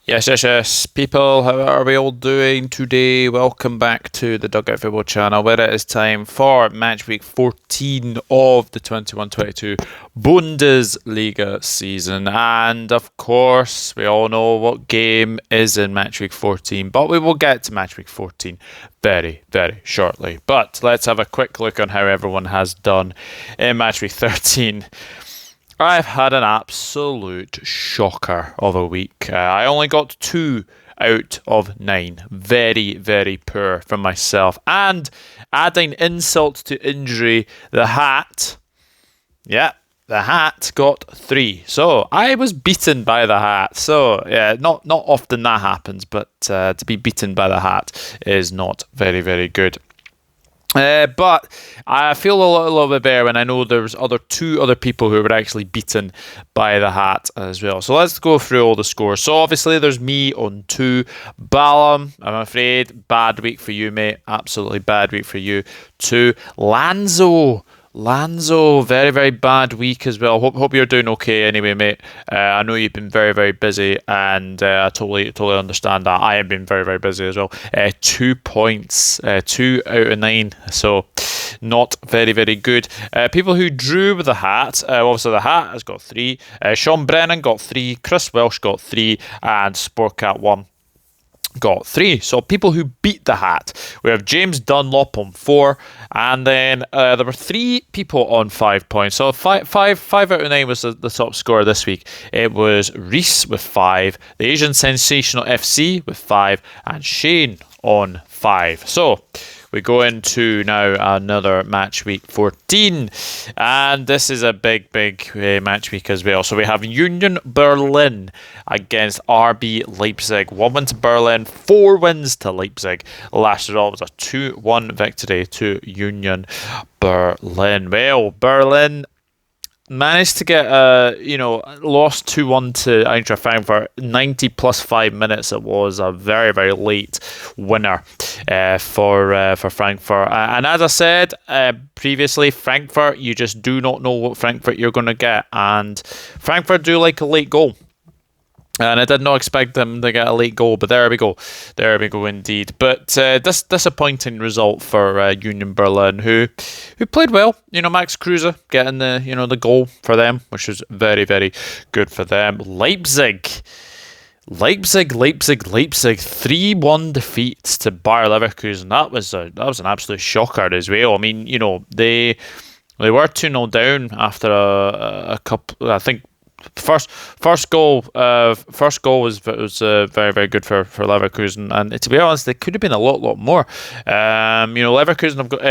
Yes, people, how are we all doing today? Welcome back to the Dugout Football channel, where it is time for match week 14 of the 21-22 Bundesliga season. And of course, we all know what game is in match week 14, but we will get to match week 14 very, very shortly. But let's have a quick look on how everyone has done in match week 13. I've had an absolute shocker of a week. I only got 2 out of 9. Very, very poor from myself. And adding insult to injury, the hat got 3. So I was beaten by the hat. So yeah, not often that happens, but to be beaten by the hat is not very, very good. But I feel a little bit better when I know there's two other people who were actually beaten by the hat as well. So let's go through all the scores. So obviously there's me on 2. Ballum, I'm afraid, bad week for you, mate. Absolutely bad week for you. 2. Lanzo, very, very bad week as well. Hope you're doing okay anyway, mate. I know you've been very, very busy, and I totally understand that. I have been very, very busy as well. 2 points, 2 out of 9, so not very, very good. People who drew with the hat, obviously the hat has got 3. Sean Brennan got 3, Chris Welsh got 3, and Sportcat1 got 3. So people who beat the hat, we have James Dunlop on 4, and then there were 3 people on 5 points. So 5 out of 9 was the top scorer this week. It was Reese with 5, the Asian Sensational FC with 5, and Shane on 5. So we go into now another match week 14, and this is a big match week as well. So we have Union Berlin against RB Leipzig. 1 win to Berlin, 4 wins to Leipzig. Last result was a 2-1 victory to Union Berlin. Well, Berlin managed to get lost 2-1 to Eintracht Frankfurt. 90 plus 5 minutes. It was a very, very late winner for Frankfurt. And as I said previously, Frankfurt, you just do not know what Frankfurt you're going to get. And Frankfurt do like a late goal. And I did not expect them to get a late goal, but there we go indeed. But disappointing result for Union Berlin, who played well. Max Kruse getting the goal for them, which was very, very good for them. Leipzig, 3-1 defeats to Bayer Leverkusen. That was an absolute shocker as well. I mean, they were 2-0 down after a couple. I think. First goal was very, very good for Leverkusen, and to be honest, they could have been a lot more. Leverkusen have got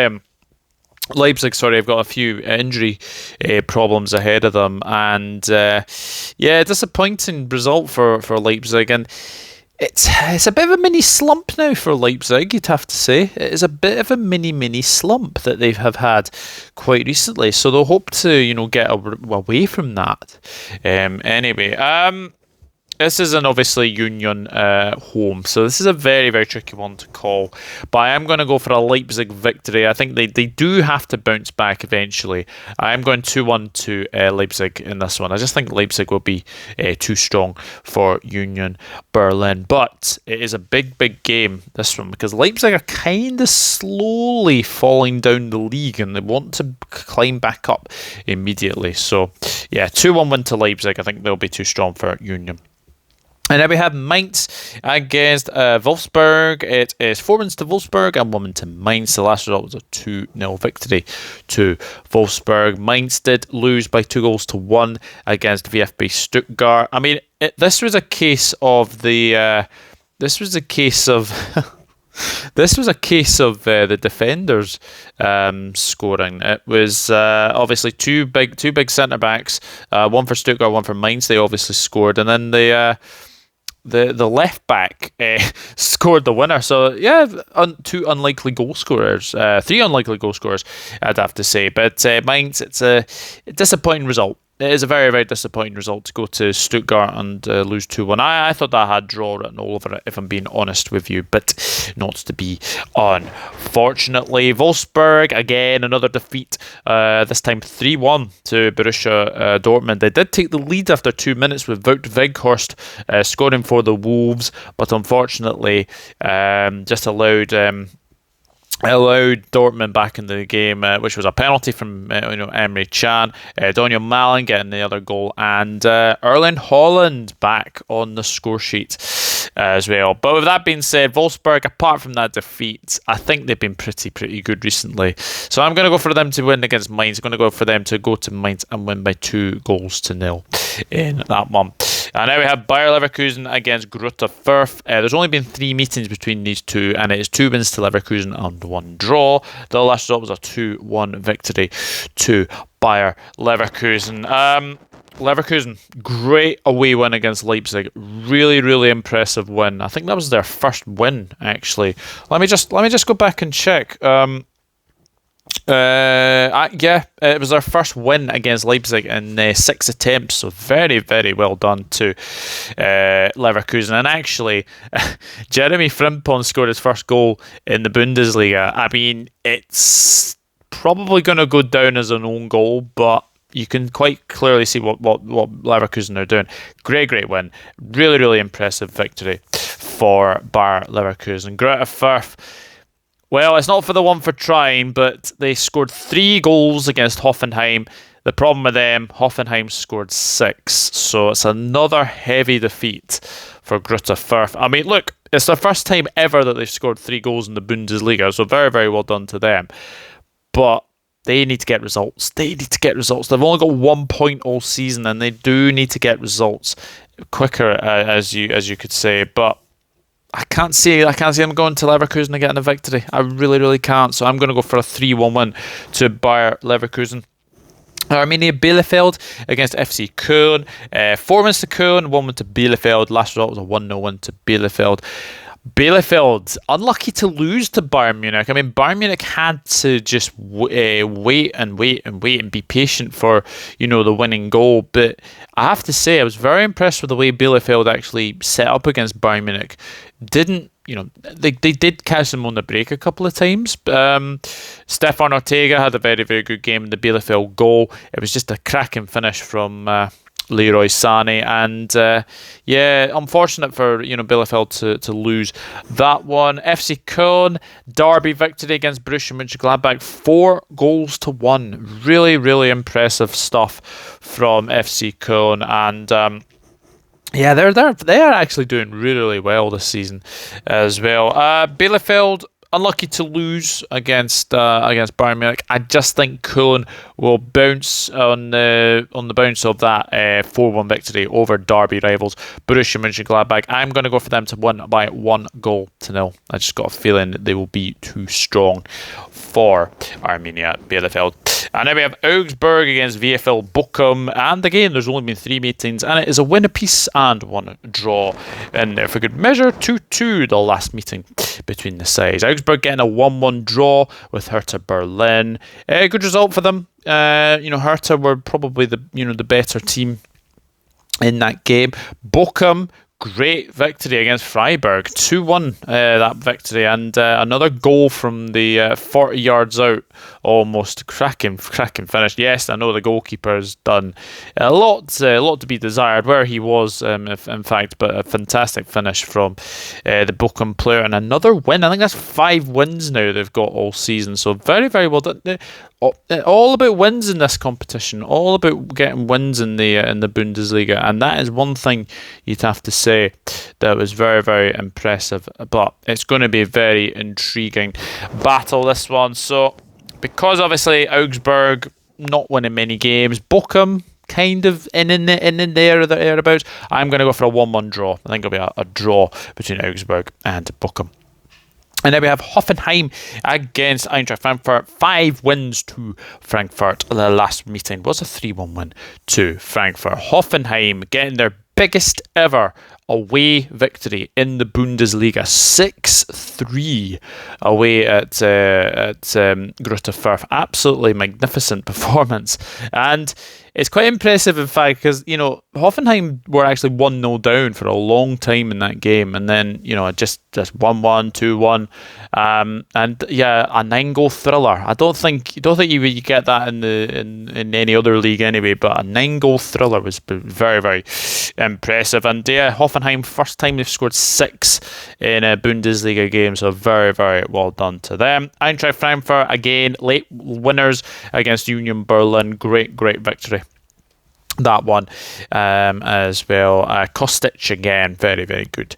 Leipzig, have got a few injury problems ahead of them, and disappointing result for Leipzig, and it's a bit of a mini slump now for Leipzig, you'd have to say. It is a bit of a mini slump that they have had quite recently, so they'll hope to get away from that. Anyway, this is an obviously Union home, so this is a very, very tricky one to call. But I am going to go for a Leipzig victory. I think they do have to bounce back eventually. I am going 2-1 to Leipzig in this one. I just think Leipzig will be too strong for Union Berlin. But it is a big game, this one, because Leipzig are kind of slowly falling down the league, and they want to climb back up immediately. So, yeah, 2-1 win to Leipzig. I think they'll be too strong for Union. And then we have Mainz against Wolfsburg. It is 4 wins to Wolfsburg and 1 win to Mainz. The last result was a 2-0 victory to Wolfsburg. Mainz did lose by 2-1 against VfB Stuttgart. I mean, this was a case of the defenders scoring. It was obviously two big centre backs, one for Stuttgart, one for Mainz. They obviously scored, and then the left back scored the winner. So yeah, 2 unlikely goal scorers, 3 unlikely goal scorers, I'd have to say. But Mainz, it's a disappointing result it is a very, very disappointing result to go to Stuttgart and lose 2-1. I thought that had draw written all over it, if I'm being honest with you, but not to be, unfortunately. Wolfsburg, again, another defeat, this time 3-1 to Borussia Dortmund. They did take the lead after 2 minutes with Wout Weghorst scoring for the Wolves, but unfortunately just allowed Dortmund back in the game, which was a penalty from Emre Can. Daniel Malin getting the other goal, and Erling Haaland back on the score sheet as well. But with that being said, Wolfsburg, apart from that defeat, I think they've been pretty good recently. So I'm going to go for them to win against Mainz. I'm going to go for them to go to Mainz and win by 2-0 in that one. And now we have Bayer Leverkusen against Greuther Furth. There's only been 3 meetings between these two, and it is 2 wins to Leverkusen and 1 draw. The last result was a 2-1 victory to Bayer Leverkusen. Leverkusen, great away win against Leipzig. Really impressive win. I think that was their first win, actually. Let me just go back and check. It was their first win against Leipzig in 6 attempts, so very well done to Leverkusen. And actually, Jeremy Frimpong scored his first goal in the Bundesliga. I mean, it's probably going to go down as an own goal, but you can quite clearly see what Leverkusen are doing. Great win. Really impressive victory for Bayer Leverkusen. Greuther Fürth, well, it's not for the one for trying, but they scored 3 goals against Hoffenheim. The problem with them, Hoffenheim scored 6. So it's another heavy defeat for Greuther Fürth. I mean, look, it's the first time ever that they've scored 3 goals in the Bundesliga, so very well done to them. But they need to get results. They've only got 1 point all season, and they do need to get results quicker, as you could say. But I can't see them going to Leverkusen and getting a victory. I really can't. So I'm going to go for a 3-1 win to Bayer Leverkusen. Arminia Bielefeld against FC Köln. 4 wins to Köln, 1 win to Bielefeld. Last result was a 1-0 win to Bielefeld. Bielefeld, unlucky to lose to Bayern Munich. I mean, Bayern Munich had to just wait and be patient for, the winning goal. But I have to say, I was very impressed with the way Bielefeld actually set up against Bayern Munich. They did catch them on the break a couple of times. Stefan Ortega had a very good game in the Bielefeld goal. It was just a cracking finish from Leroy Sané, and unfortunate for Bielefeld to lose that one. FC Köln derby victory against Borussia Mönchengladbach, 4-1. Really impressive stuff from FC Köln, and they are actually doing really well this season as well. Bielefeld, unlucky to lose against Bayern Munich. I just think Köln will bounce on the bounce of that 4-1 victory over derby rivals Borussia Mönchengladbach. I'm going to go for them to win by 1-0. I just got a feeling that they will be too strong for Arminia Bielefeld. And then we have Augsburg against VFL Bochum, and again there's only been 3 meetings, and it is a win apiece and 1 draw. And for good measure, 2-2 the last meeting between the sides. Augsburg getting a 1-1 draw with Hertha Berlin. Good result for them. Hertha were probably the better team in that game. Bochum, great victory against Freiburg, 2-1 that victory, and another goal from the 40 yards out, almost cracking finish. Yes, I know the goalkeeper's done a lot to be desired where he was, in fact, but a fantastic finish from the Bochum player, and another win. I think that's 5 wins now they've got all season, so very well done. All about wins in this competition, all about getting wins in the Bundesliga, and that is one thing you'd have to say that was very impressive. But it's going to be a very intriguing battle, this one. So because obviously Augsburg not winning many games, Bochum kind of in there or thereabouts, I'm going to go for a 1-1 draw. I think it'll be a draw between Augsburg and Bochum. And then we have Hoffenheim against Eintracht Frankfurt. 5 wins to Frankfurt. The last meeting was a 3-1 win to Frankfurt. Hoffenheim getting their biggest ever away victory in the Bundesliga, 6-3 away at Greuther Furth. Absolutely magnificent performance, and it's quite impressive, in fact, because, Hoffenheim were actually 1-0 down for a long time in that game, and then, just 1-1, 2-1, and yeah, a 9-goal thriller. I don't think you get that in any other league anyway, but a 9-goal thriller was very, very impressive. And yeah, Hoffenheim, first time they've scored 6 in a Bundesliga game, so very, very well done to them. Eintracht Frankfurt, again, late winners against Union Berlin. Great victory, that one, as well. Kostic again, very, very good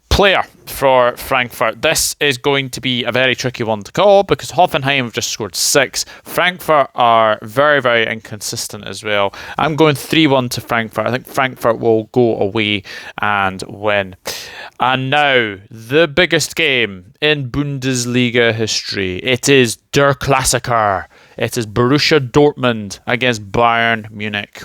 player for Frankfurt. This is going to be a very tricky one to call because Hoffenheim have just scored 6. Frankfurt are very, very inconsistent as well. I'm going 3-1 to Frankfurt. I think Frankfurt will go away and win. And now, the biggest game in Bundesliga history. It is Der Klassiker. It is Borussia Dortmund against Bayern Munich.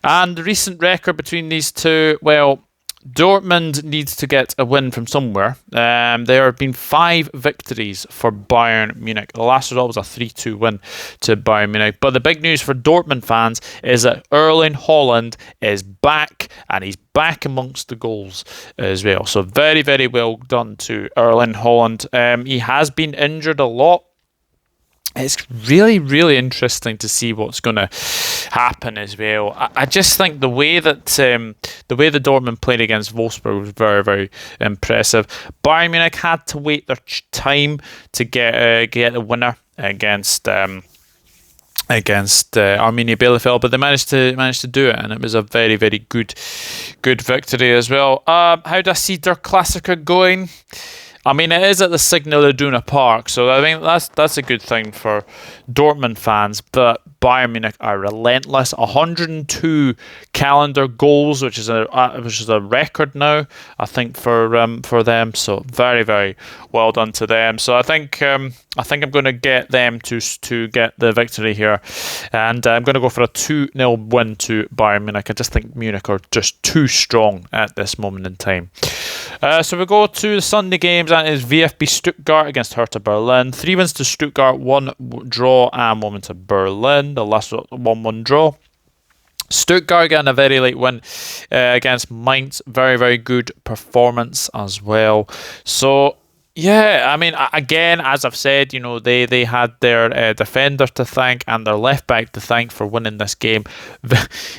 And the recent record between these two, well, Dortmund needs to get a win from somewhere. There have been 5 victories for Bayern Munich. The last result was a 3-2 win to Bayern Munich. But the big news for Dortmund fans is that Erling Haaland is back, and he's back amongst the goals as well. So very, very well done to Erling Haaland. He has been injured a lot. It's really, really interesting to see what's going to happen as well. I just think the way the Dortmund played against Wolfsburg was very, very impressive. Bayern Munich had to wait their time to get the winner against Arminia Bielefeld, but they managed to do it, and it was a very, very good victory as well. How do I see Der Klassiker going? I mean, it is at the Signal Iduna Park, so I think that's a good thing for Dortmund fans. But Bayern Munich are relentless. 102 calendar goals, which is a record now, I think, for them. So very, very well done to them. So I think I'm going to get them to get the victory here, and I'm going to go for a 2-0 win to Bayern Munich. I just think Munich are just too strong at this moment in time. So we go to the Sunday games, and it is VfB Stuttgart against Hertha Berlin. 3 wins to Stuttgart, 1 draw, and 1 win to Berlin. The last 1-1 draw. Stuttgart getting a very late win against Mainz. Very, very good performance as well. So, yeah, I mean, again, as I've said, they had their defender to thank and their left back to thank for winning this game.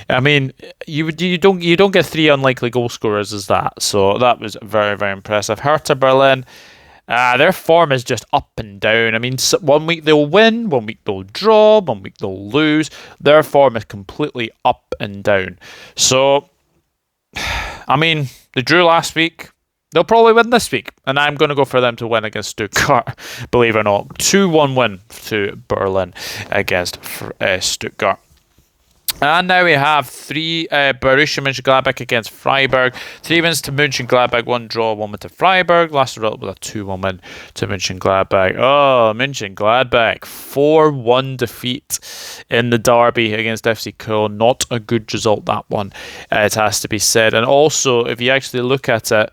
I mean, you don't get 3 unlikely goal scorers as that, so that was very, very impressive. Hertha Berlin, their form is just up and down. I mean, 1 week they'll win, 1 week they'll draw, 1 week they'll lose. Their form is completely up and down. So, I mean, they drew last week. They'll probably win this week, and I'm going to go for them to win against Stuttgart, believe it or not. 2-1 win to Berlin against Stuttgart. And now we have 3 Borussia Mönchengladbach against Freiburg. 3 wins to Mönchengladbach, 1 draw, 1 win to Freiburg. Last result was a 2-1 win to Mönchengladbach. Oh, Mönchengladbach, 4-1 defeat in the derby against FC Köln. Not a good result, that one, it has to be said. And also, if you actually look at it,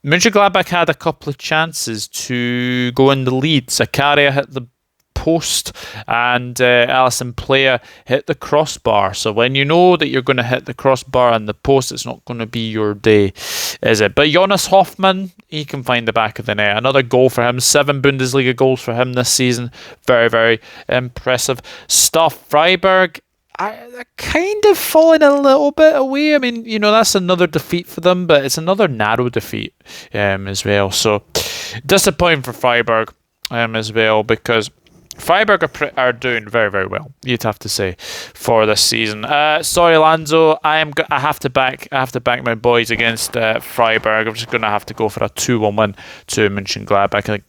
Mönchengladbach had a couple of chances to go in the lead. Zakaria hit the post, and Alisson Player hit the crossbar. So when you know that you're going to hit the crossbar and the post, it's not going to be your day, is it? But Jonas Hoffmann, he can find the back of the net. Another goal for him. 7 Bundesliga goals for him this season. Very, very impressive stuff. Freiburg, they're kind of falling a little bit away. I mean, that's another defeat for them, but it's another narrow defeat as well. So disappointing for Freiburg as well, because Freiburg are doing very, very well, you'd have to say, for this season. Sorry, Lanzo, I have to back my boys against Freiburg. I'm just going to have to go for a 2-1 win to Mönchengladbach. I think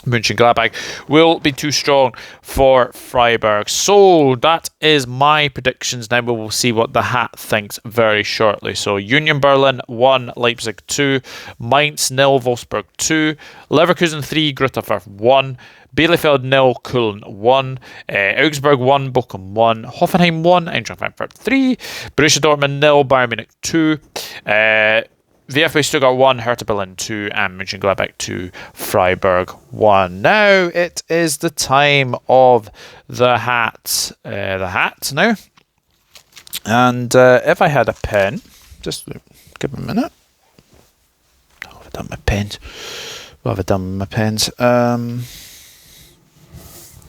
Mönchengladbach will be too strong for Freiburg. So that is my predictions. Now we will see what the hat thinks very shortly. So Union Berlin 1, Leipzig 2, Mainz 0, Wolfsburg 2, Leverkusen 3, Greuther 1, Bielefeld 0, Köln 1, Augsburg 1, Bochum 1, Hoffenheim 1, Eintracht Frankfurt 3, Borussia Dortmund 0, Bayern Munich 2, VFB Stuttgart 1, Hertha Berlin 2, and Mönchengladbach 2, Freiburg 1. Now it is the time of the hat. Now. And if I had a pen, just give me a minute. What have I done with my pens? What have I done with my pens?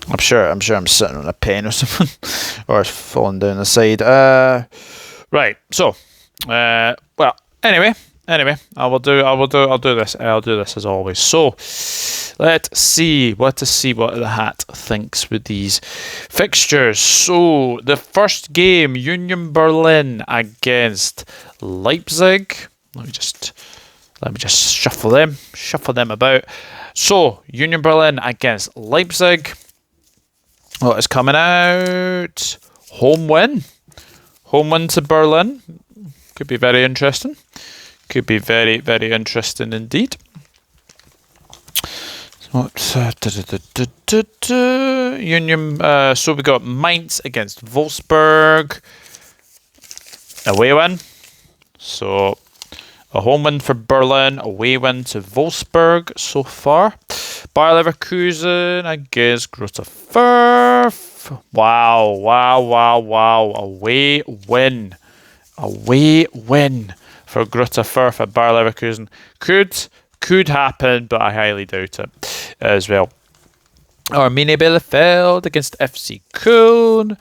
I'm sure I'm sitting on a pen or something, or it's falling down the side. Right. So, well, anyway, I'll do this as always. So, let's see what the hat thinks with these fixtures. So, the first game, Union Berlin against Leipzig. Let me just shuffle them about. So, Union Berlin against Leipzig. What is coming out? Home win to Berlin. Could be very interesting. Could be very, very interesting indeed. Union. So we got Mainz against Wolfsburg. Away win. So a home win for Berlin. Away win to Wolfsburg so far. Bayer Leverkusen against Greuther Furth. Wow. Away win for Greuther Furth at Bayer Leverkusen. Could happen, but I highly doubt it as well. Arminia Bielefeld against FC Köln.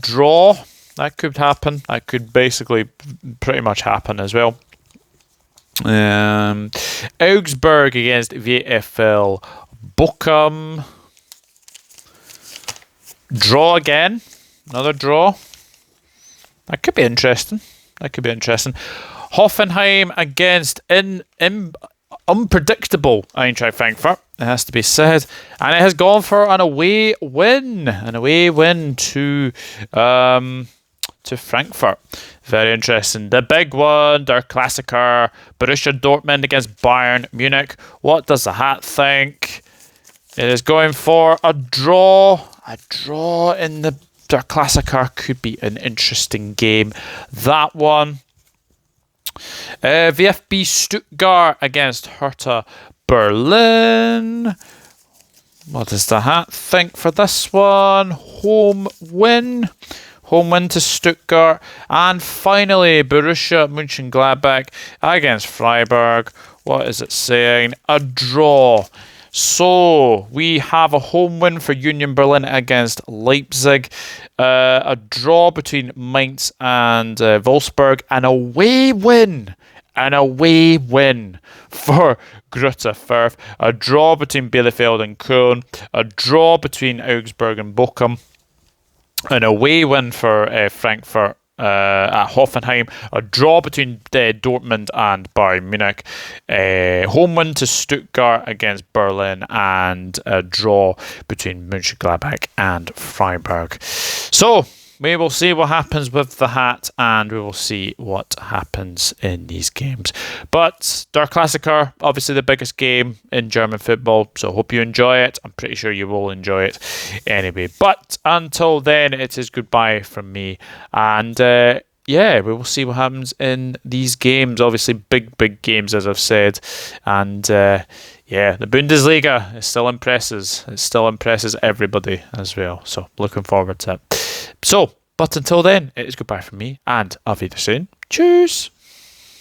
Draw. That could happen. That could basically pretty much happen as well. Augsburg against VFL Bochum. Draw again. Another draw. That could be interesting. Hoffenheim against unpredictable Eintracht Frankfurt, it has to be said. And it has gone for an away win. To Frankfurt. Very interesting. The big one, der Klassiker, Borussia Dortmund against Bayern Munich. What does the hat think? It is going for a draw. A draw in the der Klassiker could be an interesting game. That one. VFB Stuttgart against Hertha Berlin. What does the hat think for this one? Home win to Stuttgart. And finally, Borussia Mönchengladbach against Freiburg. What is it saying? A draw. So we have a home win for Union Berlin against Leipzig, a draw between Mainz and Wolfsburg, an away win for Greuther Furth, a draw between Bielefeld and Köln, a draw between Augsburg and Bochum, an away win for Frankfurt at Hoffenheim, a draw between Dortmund and Bayern Munich, home win to Stuttgart against Berlin, and a draw between Mönchengladbach and Freiburg. So we will see what happens with the hat, and we will see what happens in these games. But Der Klassiker, obviously the biggest game in German football, so hope you enjoy it. I'm pretty sure you will enjoy it anyway. But until then, it is goodbye from me, and we will see what happens in these games. Obviously, big games, as I've said, and the Bundesliga still impresses. It still impresses everybody as well. So looking forward to it. So, but until then, it is goodbye from me, and auf Wiedersehen. Tschüss.